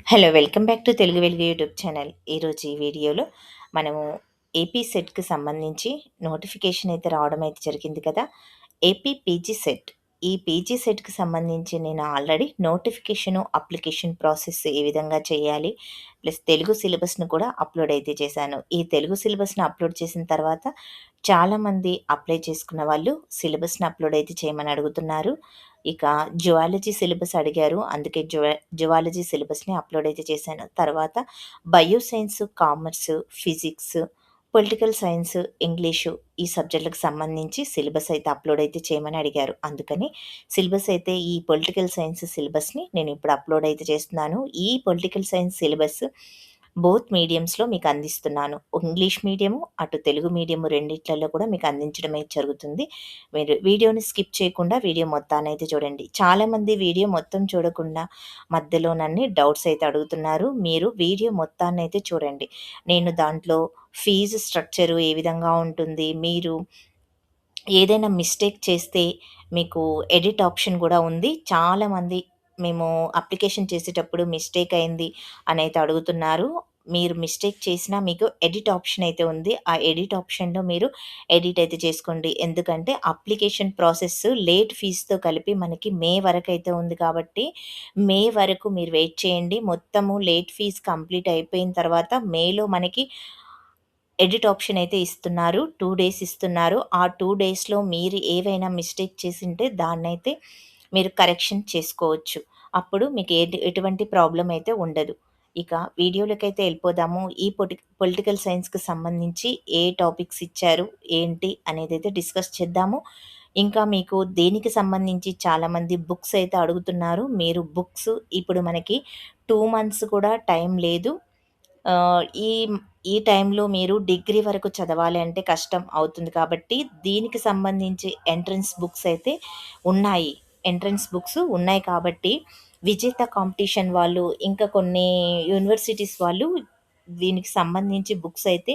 Hello! Welcome back to Telugu వెలుగు YouTube channel. ఈరోజు ఈ వీడియోలో మనము ఏపీ సెట్‌కి సంబంధించి నోటిఫికేషన్ అయితే రావడం అయితే జరిగింది కదా! AP PG set. ఈ పీజీ సెట్‌కి సంబంధించి నేను ఆల్రెడీ నోటిఫికేషను, అప్లికేషన్ ప్రాసెస్ ఏ విధంగా చేయాలి, ప్లస్ తెలుగు సిలబస్‌ను కూడా అప్‌లోడ్ అయితే చేశాను. ఈ తెలుగు సిలబస్‌ని అప్‌లోడ్ చేసిన తర్వాత చాలామంది అప్లై చేసుకున్న వాళ్ళు సిలబస్‌ని అప్‌లోడ్ అయితే చేయమని అడుగుతున్నారు. ఇక జువాలజీ సిలబస్ అడిగారు. అందుకే జువాలజీ సిలబస్‌ని అప్‌లోడ్ అయితే చేశాను. తర్వాత bio science, commerce, physics, political science, English ఈ సబ్జెక్ట్‌లకు సంబంధించి సిలబస్ అయితే అప్‌లోడ్ అయితే చేయమని అడిగారు. అందుకని సిలబస్ అయితే ఈ పొలిటికల్ సైన్స్ సిలబస్‌ని నేను ఇప్పుడు అప్‌లోడ్ అయితే చేస్తున్నాను. ఈ పొలిటికల్ సైన్స్ సిలబస్ బోత్ మీడియమ్స్‌లో మీకు అందిస్తున్నాను. ఇంగ్లీష్ మీడియము, అటు తెలుగు మీడియము రెండిట్లలో కూడా మీకు అందించడం అయితే జరుగుతుంది. మీరు వీడియోని స్కిప్ చేయకుండా వీడియో మొత్తాన్నయితే చూడండి. చాలామంది వీడియో మొత్తం చూడకుండా మధ్యలోనన్ని డౌట్స్ అయితే అడుగుతున్నారు. మీరు వీడియో మొత్తాన్నయితే చూడండి. నేను దాంట్లో ఫీజు స్ట్రక్చరు ఏ విధంగా ఉంటుంది, మీరు ఏదైనా మిస్టేక్ చేస్తే మీకు ఎడిట్ ఆప్షన్ గూడా ఉంది. చాలామంది మేము అప్లికేషన్ చేసేటప్పుడు మిస్టేక్ అయింది అనైతే అడుగుతున్నారు. మీరు మిస్టేక్ చేసినా మీకు ఎడిట్ ఆప్షన్ అయితే ఉంది. ఆ ఎడిట్ ఆప్షన్‌లో మీరు ఎడిట్ అయితే చేసుకోండి. ఎందుకంటే అప్లికేషన్ ప్రాసెస్ లేట్ ఫీజ్‌తో కలిపి మనకి మే వరకైతే ఉంది కాబట్టి, మే వరకు మీరు వెయిట్ చేయండి. మొత్తము లేట్ ఫీజ్ కంప్లీట్ అయిపోయిన తర్వాత మేలో మనకి ఎడిట్ ఆప్షన్ అయితే ఇస్తున్నారు. 2 డేస్ ఇస్తున్నారు. ఆ 2 డేస్‌లో మీరు ఏవైనా మిస్టేక్ చేసుంటే దాన్నైతే మీరు కరెక్షన్ చేసుకోవచ్చు. అప్పుడు మీకు ఎటువంటి ప్రాబ్లమ్ అయితే ఉండదు. ఇక వీడియోలకైతే ఎళ్ళిపోదాము. ఈ పొలిటికల్ సైన్స్‌కి సంబంధించి ఏ టాపిక్స్ ఇచ్చారు, ఏంటి అనేదైతే డిస్కస్ చేద్దాము. ఇంకా మీకు దేనికి సంబంధించి చాలామంది బుక్స్ అయితే అడుగుతున్నారు. మీరు బుక్స్ ఇప్పుడు మనకి 2 మంత్స్ కూడా టైం లేదు. ఆహ్, ఈ ఈ టైంలో మీరు డిగ్రీ వరకు చదవాలి అంటే కష్టం అవుతుంది కాబట్టి, దీనికి సంబంధించి ఎంట్రన్స్ బుక్స్ అయితే ఉన్నాయి. ఎంట్రన్స్ బుక్స్ ఉన్నాయి కాబట్టి, విజేత కాంపిటీషన్ వాళ్ళు, ఇంకా కొన్ని యూనివర్సిటీస్ వాళ్ళు దీనికి సంబంధించి బుక్స్ అయితే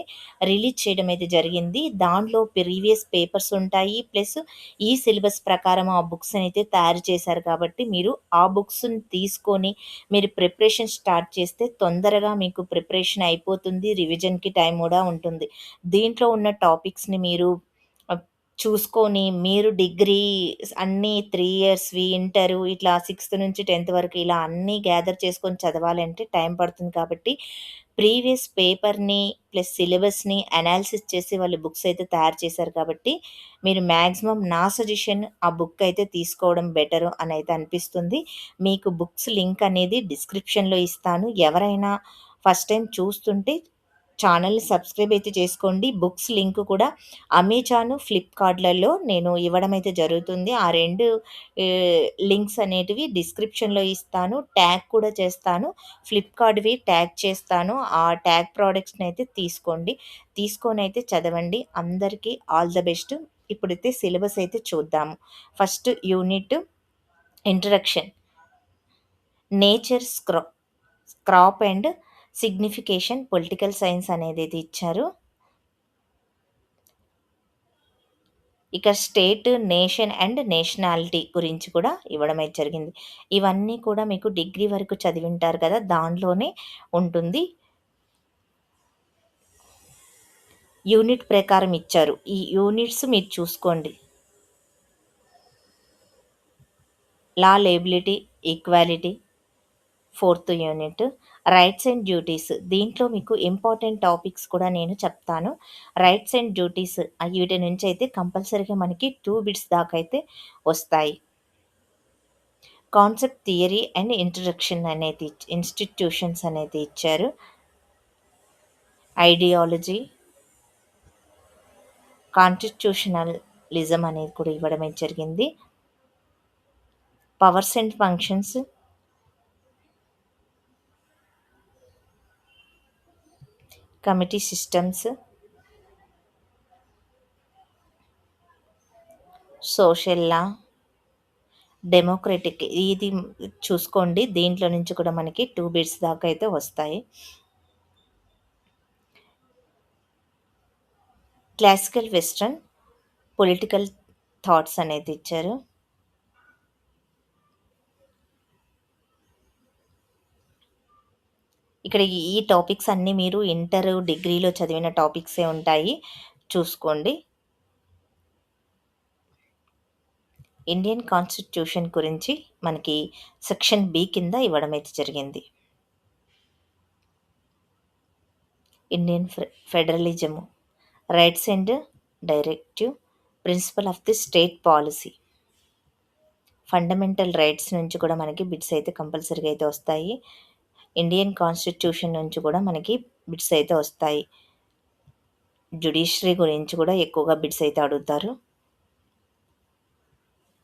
రిలీజ్ చేయడం అయితే జరిగింది. దాంట్లో ప్రీవియస్ పేపర్స్ ఉంటాయి. ప్లస్ ఈ సిలబస్ ప్రకారం ఆ బుక్స్ అయితే తయారు చేశారు కాబట్టి, మీరు ఆ బుక్స్‌ని తీసుకొని మీరు ప్రిపరేషన్ స్టార్ట్ చేస్తే తొందరగా మీకు ప్రిపరేషన్ అయిపోతుంది. రివిజన్‌కి టైం గూడా ఉంటుంది. దీంట్లో ఉన్న టాపిక్స్‌ని మీరు ఆహ్, చూసుకొని మీరు డిగ్రీ అన్నీ 3 ఇయర్స్‌వి, ఇంటరు ఇట్లా 6థ్-10థ్ వరకు ఇలా అన్నీ గ్యాదర్ చేసుకొని చదవాలంటే టైం పడుతుంది కాబట్టి, ప్రీవియస్ పేపర్‌ని ప్లస్ సిలబస్‌ని అనాలిసిస్ చేసి వాళ్ళు బుక్స్ అయితే తయారు చేశారు కాబట్టి, మీరు మాక్సిమం నా సజెషన్ ఆ బుక్ అయితే తీసుకోవడం బెటరు అనైతే అనిపిస్తుంది. మీకు బుక్స్ లింక్ అనేది డిస్క్రిప్షన్‌లో ఇస్తాను. ఎవరైనా ఫస్ట్ టైమ్ చూస్తుంటే ఛానెల్‌ని సబ్స్క్రైబ్ అయితే చేసుకోండి. బుక్స్ లింక్ కూడా అమెజాను, ఫ్లిప్‌కార్ట్‌లలో నేను ఇవ్వడం అయితే జరుగుతుంది. ఆ 2 లింక్స్ అనేటివి డిస్క్రిప్షన్‌లో ఇస్తాను. ట్యాగ్ కూడా చేస్తాను. ఫ్లిప్‌కార్ట్‌వి ట్యాగ్ చేస్తాను. ఆ ట్యాగ్ ప్రొడక్ట్స్‌నైతే తీసుకోండి. తీసుకొనైతే చదవండి. అందరికీ ఆల్ ద బెస్ట్. ఇప్పుడైతే సిలబస్ అయితే చూద్దాము. First unit introduction. Nature crop and signification political science అనేదైతే ఇచ్చారు. ఇక స్టేట్, నేషన్ అండ్ నేషనాలిటీ గురించి కూడా ఇవ్వడం అయితే జరిగింది. ఇవన్నీ కూడా మీకు డిగ్రీ వరకు చదివింటారు కదా! దాంట్లోనే ఉంటుంది. యూనిట్ ప్రకారం ఇచ్చారు. ఈ యూనిట్స్ మీరు చూసుకోండి. Law, liberty, equality, fourth unit. Rights and duties. దీంట్లో మీకు ఇంపార్టెంట్ టాపిక్స్ కూడా నేను చెప్తాను. రైట్స్ అండ్ డ్యూటీస్ వీటి నుంచయితే కంపల్సరీగా మనకి 2 బిట్స్ దాకా అయితే వస్తాయి. కాన్సెప్ట్ థియరీ అండ్ ఇంట్రడక్షన్ అనేది ఇన్‌స్టిట్యూషన్స్ అనేది ఇచ్చారు. ఐడియాలజీ, కాన్స్టిట్యూషనలిజం అనేది కూడా ఇవ్వడం అయితే జరిగింది. Powers and functions, committee systems, social law, democratic ఇది చూసుకోండి. దీంట్లో నుంచి కూడా మనకి 2 బిట్స్ దాకా అయితే వస్తాయి. క్లాసికల్ వెస్టర్న్ పొలిటికల్ థాట్స్ అనేది ఇచ్చారు. ఇక్కడ ఈ టాపిక్స్ అన్నీ మీరు ఇంటర్, డిగ్రీలో చదివిన టాపిక్సే ఉంటాయి. చూసుకోండి. ఇండియన్ కాన్స్టిట్యూషన్ గురించి మనకి సెక్షన్ బి కింద ఇవ్వడం అయితే జరిగింది. Indian federalism, rights and directive, principle of the state policy, fundamental rights నుంచి కూడా మనకి బిట్స్ అయితే కంపల్సరీగా అయితే వస్తాయి. ఇండియన్ కాన్స్టిట్యూషన్ నుంచి కూడా మనకి బిట్స్ అయితే వస్తాయి. జ్యుడిషియరీ గురించి కూడా ఎక్కువగా బిట్స్ అయితే అడుగుతారు.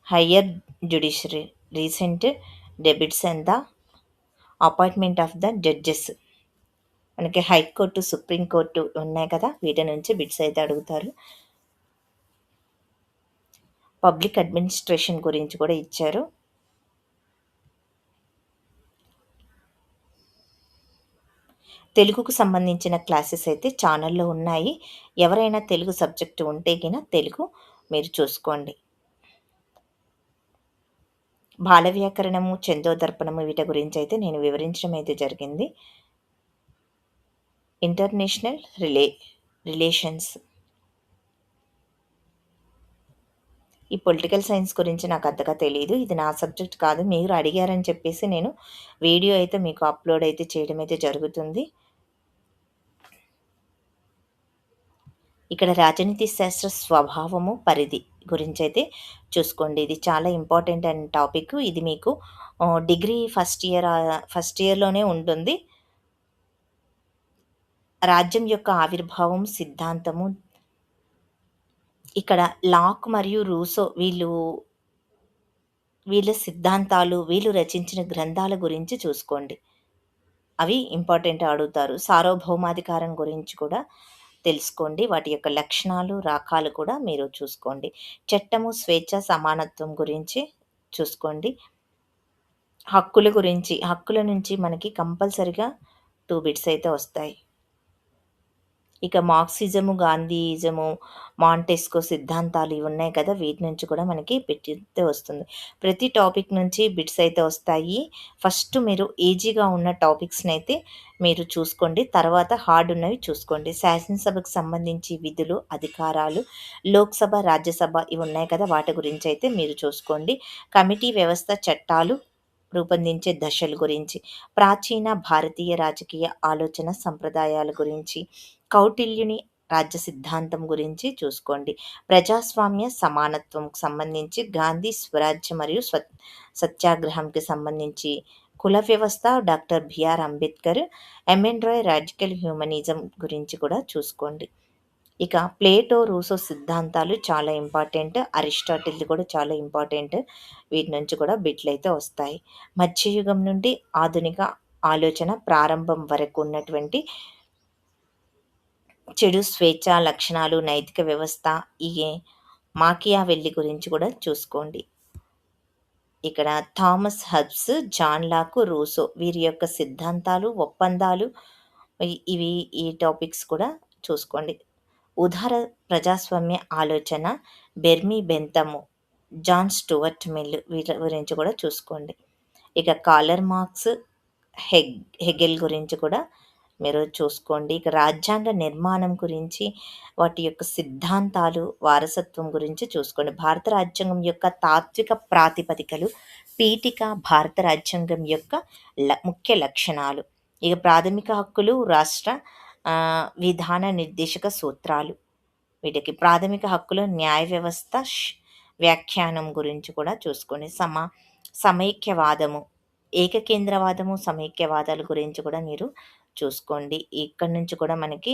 Higher judiciary, recent debits and the appointment of the judges, మనకి హైకోర్టు, సుప్రీంకోర్టు ఉన్నాయి కదా, వీటి నుంచి బిట్స్ అయితే అడుగుతారు. పబ్లిక్ అడ్మినిస్ట్రేషన్ గురించి కూడా ఇచ్చారు. తెలుగుకు సంబంధించిన క్లాసెస్ అయితే ఛానల్లో ఉన్నాయి. ఎవరైనా తెలుగు సబ్జెక్టు ఉంటే గిన తెలుగు మీరు చూసుకోండి. బాల వ్యాకరణము, చందోదర్పణము వీటి గురించి అయితే నేను వివరించడం అయితే జరిగింది. ఇంటర్నేషనల్ రిలేషన్స్, ఈ పొలిటికల్ సైన్స్ గురించి నాకు అంతగా తెలియదు. ఇది నా సబ్జెక్ట్ కాదు. మీరు అడిగారని చెప్పేసి నేను వీడియో అయితే మీకు అప్లోడ్ అయితే చేయడం అయితే జరుగుతుంది. ఇక్కడ రాజనీతి శాస్త్ర స్వభావము, పరిధి గురించి అయితే చూసుకోండి. ఇది చాలా ఇంపార్టెంట్ అయిన టాపిక్. ఇది మీకు డిగ్రీ ఫస్ట్ ఇయర్లోనే ఉంటుంది. రాజ్యం యొక్క ఆవిర్భావం, సిద్ధాంతము, ఇక్కడ లాక్ మరియు రూసో వీళ్ళ సిద్ధాంతాలు, వీళ్ళు రచించిన గ్రంథాల గురించి చూసుకోండి. అవి ఇంపార్టెంట్ అడుగుతారు. సార్వభౌమాధికారం గురించి కూడా తెలుసుకోండి. వాటి యొక్క లక్షణాలు, రకాలు కూడా మీరు చూసుకోండి. చట్టము, స్వేచ్ఛ, సమానత్వం గురించి చూసుకోండి. హక్కుల నుంచి మనకి కంపల్సరిగా 2 బిట్స్ అయితే వస్తాయి. ఇక మార్క్సిజము, గాంధీయిజము, మాంటెస్కో సిద్ధాంతాలు ఇవి ఉన్నాయి కదా, వీటి నుంచి కూడా మనకి పెట్టితే వస్తుంది. ప్రతి టాపిక్ నుంచి బిట్స్ అయితే వస్తాయి. ఫస్ట్ మీరు ఈజీగా ఉన్న టాపిక్స్ని అయితే మీరు చూసుకోండి. తర్వాత హార్డ్ ఉన్నవి చూసుకోండి. శాసనసభకు సంబంధించి విధులు, అధికారాలు, లోక్సభ, రాజ్యసభ ఇవి ఉన్నాయి కదా, వాటి గురించి అయితే మీరు చూసుకోండి. కమిటీ వ్యవస్థ, చట్టాలు రూపొందించే దశల గురించి, ప్రాచీన భారతీయ రాజకీయ ఆలోచన సంప్రదాయాల గురించి, కౌటిల్యుని రాజ్య సిద్ధాంతం గురించి చూసుకోండి. ప్రజాస్వామ్య, సమానత్వంకు సంబంధించి, గాంధీ స్వరాజ్య మరియు సత్యాగ్రహంకి సంబంధించి, కుల వ్యవస్థ, doctor B R Ambedkar, M N Roy radical humanism గురించి కూడా చూసుకోండి. ఇక ప్లేటో, రూసో సిద్ధాంతాలు చాలా ఇంపార్టెంట్. అరిస్టాటిల్ది కూడా చాలా ఇంపార్టెంట్. వీటి నుంచి కూడా బిట్లు అయితే వస్తాయి. మధ్యయుగం నుండి ఆధునిక ఆలోచన ప్రారంభం వరకు ఉన్నటువంటి చెడు, స్వేచ్ఛ లక్షణాలు, నైతిక వ్యవస్థ, ఈ మాకియావెల్లి గురించి కూడా చూసుకోండి. ఇక్కడ Thomas Hobbes, John Locke, Rousseau వీరి యొక్క సిద్ధాంతాలు, ఒప్పందాలు ఇవి ఈ టాపిక్స్ కూడా చూసుకోండి. ఉదార ప్రజాస్వామ్య ఆలోచన, బెర్మీ బెంతము, జాన్ స్టూవర్ట్ మిల్ వీటి గురించి కూడా చూసుకోండి. ఇక కాలర్ మార్క్స్, హెగెల్ గురించి కూడా మీరు చూసుకోండి. ఇక రాజ్యాంగ నిర్మాణం గురించి, వాటి యొక్క సిద్ధాంతాలు, వారసత్వం గురించి చూసుకోండి. భారత రాజ్యాంగం యొక్క తాత్విక ప్రాతిపదికలు, పీఠిక, భారత రాజ్యాంగం యొక్క ముఖ్య లక్షణాలు, ఇక ప్రాథమిక హక్కులు, రాష్ట్ర విధాన నిర్దేశక సూత్రాలు, వీటికి ప్రాథమిక హక్కులు, న్యాయ వ్యవస్థ, వ్యాఖ్యానం గురించి కూడా చూసుకోండి. సమైక్యవాదము, ఏకకేంద్రవాదము, సమైక్యవాదాల గురించి కూడా మీరు చూసుకోండి. ఇక్కడ నుంచి కూడా మనకి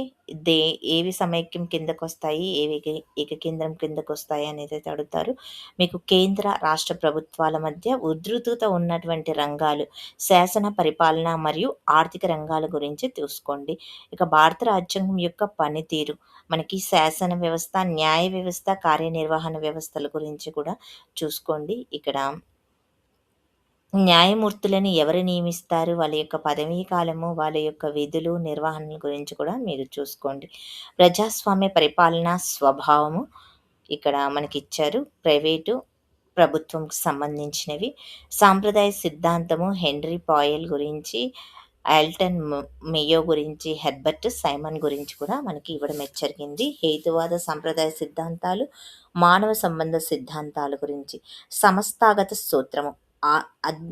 ఏవి సమైక్యం కిందకు వస్తాయి, ఏవి ఏకకేంద్రం కిందకు వస్తాయి అనేది అయితే అడుగుతారు. మీకు కేంద్ర రాష్ట్ర ప్రభుత్వాల మధ్య ఉధృతత ఉన్నటువంటి రంగాలు, శాసన, పరిపాలన మరియు ఆర్థిక రంగాల గురించి చూసుకోండి. ఇక భారత రాజ్యాంగం యొక్క పనితీరు, మనకి శాసన వ్యవస్థ, న్యాయ వ్యవస్థ, కార్యనిర్వహణ వ్యవస్థల గురించి కూడా చూసుకోండి. ఇక్కడ న్యాయమూర్తులని ఎవరు నియమిస్తారు, వాళ్ళ యొక్క పదవీ కాలము, వాళ్ళ యొక్క విధులు, నిర్వహణ గురించి కూడా మీరు చూసుకోండి. ప్రజాస్వామ్య పరిపాలన స్వభావము ఇక్కడ మనకిచ్చారు. ప్రైవేటు, ప్రభుత్వంకి సంబంధించినవి. సాంప్రదాయ సిద్ధాంతము, హెన్రీ పాయల్ గురించి, ఆల్టన్ మేయో గురించి, హెర్బర్ట్ సైమన్ గురించి కూడా మనకి ఇవ్వడం జరిగింది. హేతువాద సంప్రదాయ సిద్ధాంతాలు, మానవ సంబంధ సిద్ధాంతాల గురించి, సమస్తాగత సూత్రము, ఆ అద్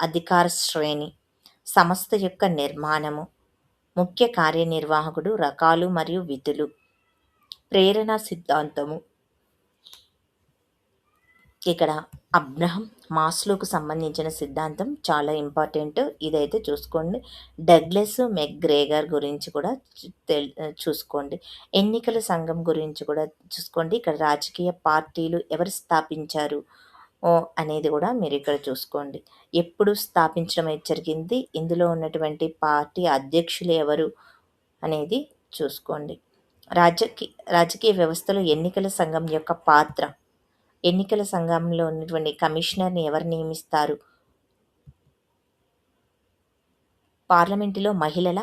అధికార శ్రేణి, సంస్థ యొక్క నిర్మాణము, ముఖ్య కార్యనిర్వాహకుడు, రకాలు మరియు విధులు, ప్రేరణ సిద్ధాంతము. ఇక్కడ అబ్రహం మాస్లోకు సంబంధించిన సిద్ధాంతం చాలా ఇంపార్టెంట్. ఇదైతే చూసుకోండి. డగ్లస్ మెక్గ్రేగర్ గురించి కూడా చూసుకోండి. ఎన్నికల సంఘం గురించి కూడా చూసుకోండి. ఇక్కడ రాజకీయ పార్టీలు ఎవరు స్థాపించారు అనేది కూడా మీరు ఇక్కడ చూసుకోండి. ఎప్పుడు స్థాపించడం జరిగింది, ఇందులో ఉన్నటువంటి పార్టీ అధ్యక్షులు ఎవరు అనేది చూసుకోండి. రాజకీయ వ్యవస్థలో ఎన్నికల సంఘం యొక్క పాత్ర, ఎన్నికల సంఘంలో ఉన్నటువంటి కమిషనర్ని ఎవరు నియమిస్తారు, పార్లమెంటులో మహిళల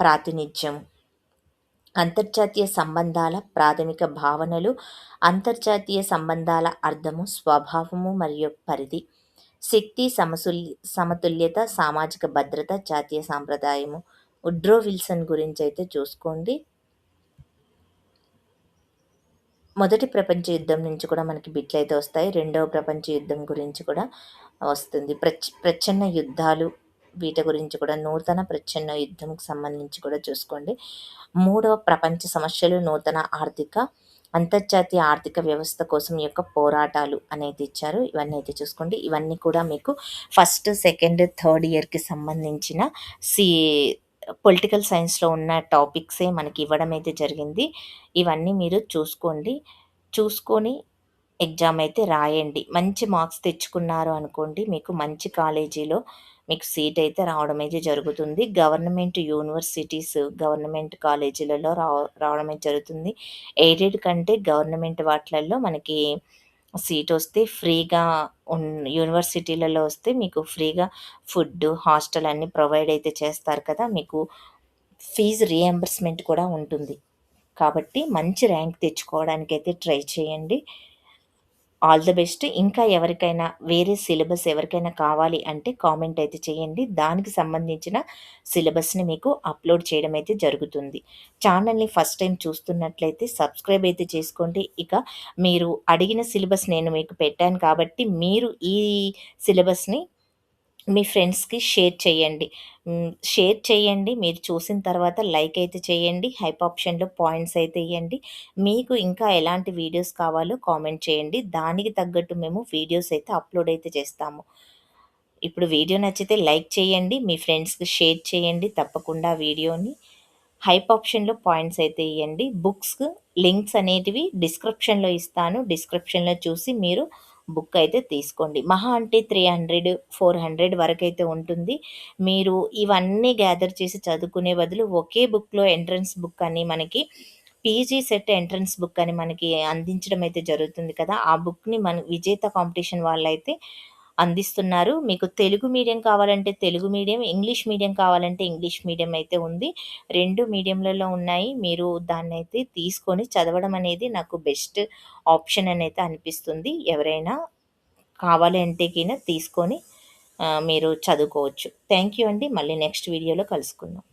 ప్రాతినిధ్యం, అంతర్జాతీయ సంబంధాల ప్రాథమిక భావనలు, అంతర్జాతీయ సంబంధాల అర్థము, స్వభావము మరియు పరిధి, శక్తి సమతుల్యత, సామాజిక భద్రత, జాతీయ సాంప్రదాయము. ఉడ్రో విల్సన్ గురించి అయితే చూసుకోండి. మొదటి ప్రపంచ యుద్ధం నుంచి కూడా మనకి బిట్లు అయితే వస్తాయి. రెండవ ప్రపంచ యుద్ధం గురించి కూడా వస్తుంది. ప్రచ్ఛన్న యుద్ధాలు, వీటి గురించి కూడా, నూతన ప్రచ్ఛన్న యుద్ధంకి సంబంధించి కూడా చూసుకోండి. మూడవ ప్రపంచ సమస్యలు, నూతన అంతర్జాతీయ ఆర్థిక వ్యవస్థ కోసం యొక్క పోరాటాలు అనేది ఇచ్చారు. ఇవన్నీ అయితే చూసుకోండి. ఇవన్నీ కూడా మీకు ఫస్ట్, సెకండ్, థర్డ్ ఇయర్కి సంబంధించిన పొలిటికల్ సైన్స్లో ఉన్న టాపిక్సే మనకి ఇవ్వడం అయితే జరిగింది. ఇవన్నీ మీరు చూసుకొని ఎగ్జామ్ అయితే రాయండి. మంచి మార్క్స్ తెచ్చుకున్నారు అనుకోండి, మీకు మంచి కాలేజీలో మీకు సీట్ అయితే రావడం అయితే జరుగుతుంది. గవర్నమెంట్ యూనివర్సిటీస్, గవర్నమెంట్ కాలేజీలలో రావడం అయితే జరుగుతుంది. ఎయిడెడ్ కంటే గవర్నమెంట్ వాటిలలో మనకి సీట్ వస్తే ఫ్రీగా యూనివర్సిటీలలో వస్తే మీకు ఫ్రీగా ఫుడ్, హాస్టల్ అన్నీ ప్రొవైడ్ అయితే చేస్తారు కదా. మీకు ఫీజు రియంబర్స్మెంట్ కూడా ఉంటుంది. కాబట్టి మంచి ర్యాంక్ తెచ్చుకోవడానికి అయితే ట్రై చేయండి. All the best. ఇంకా ఎవరికైనా వేరే సిలబస్ ఎవరికైనా కావాలి అంటే కామెంట్ అయితే చేయండి. దానికి సంబంధించిన సిలబస్ని మీకు అప్లోడ్ చేయడం అయితే జరుగుతుంది. ఛానల్ని ఫస్ట్ టైం చూస్తున్నట్లయితే సబ్స్క్రైబ్ అయితే చేసుకోండి. ఇక మీరు అడిగిన సిలబస్ నేను మీకు పెట్టాను కాబట్టి మీరు ఈ సిలబస్ని మీ ఫ్రెండ్స్కి షేర్ చేయండి. మీరు చూసిన తర్వాత లైక్ అయితే చేయండి. హైప్ ఆప్షన్లో పాయింట్స్ అయితే ఇవ్వండి. మీకు ఇంకా ఎలాంటి వీడియోస్ కావాలో కామెంట్ చేయండి. దానికి తగ్గట్టు మేము వీడియోస్ అయితే అప్లోడ్ అయితే చేస్తాము. ఇప్పుడు వీడియో నచ్చితే లైక్ చేయండి, మీ ఫ్రెండ్స్కి షేర్ చేయండి తప్పకుండా వీడియోని. హైప్ ఆప్షన్లో పాయింట్స్ అయితే ఇవ్వండి. బుక్స్ లింక్స్ అనేటివి డిస్క్రిప్షన్లో ఇస్తాను. డిస్క్రిప్షన్లో చూసి మీరు బుక్ అయితే తీసుకోండి. మహా అంటే 300, 400 వరకు అయితే ఉంటుంది. మీరు ఇవన్నీ గ్యాదర్ చేసి చదువుకునే బదులు ఒకే బుక్లో ఎంట్రన్స్ బుక్ అని మనకి పీజీ సెట్ ఎంట్రన్స్ బుక్ అని మనకి అందించడం అయితే జరుగుతుంది కదా. ఆ బుక్ని మన విజేత కాంపిటీషన్ వాళ్ళైతే అందిస్తున్నారు. మీకు తెలుగు మీడియం కావాలంటే తెలుగు మీడియం, ఇంగ్లీష్ మీడియం కావాలంటే ఇంగ్లీష్ మీడియం అయితే ఉంది. 2 మీడియంలలో ఉన్నాయి. మీరు దాన్నైతే తీసుకొని చదవడం అనేది నాకు బెస్ట్ ఆప్షన్ అని అయితే అనిపిస్తుంది. ఎవరైనా కావాలి అంటే కిన తీసుకొని మీరు చదువుకోవచ్చు. థ్యాంక్ యూ అండి. మళ్ళీ నెక్స్ట్ వీడియోలో కలుసుకుందాం.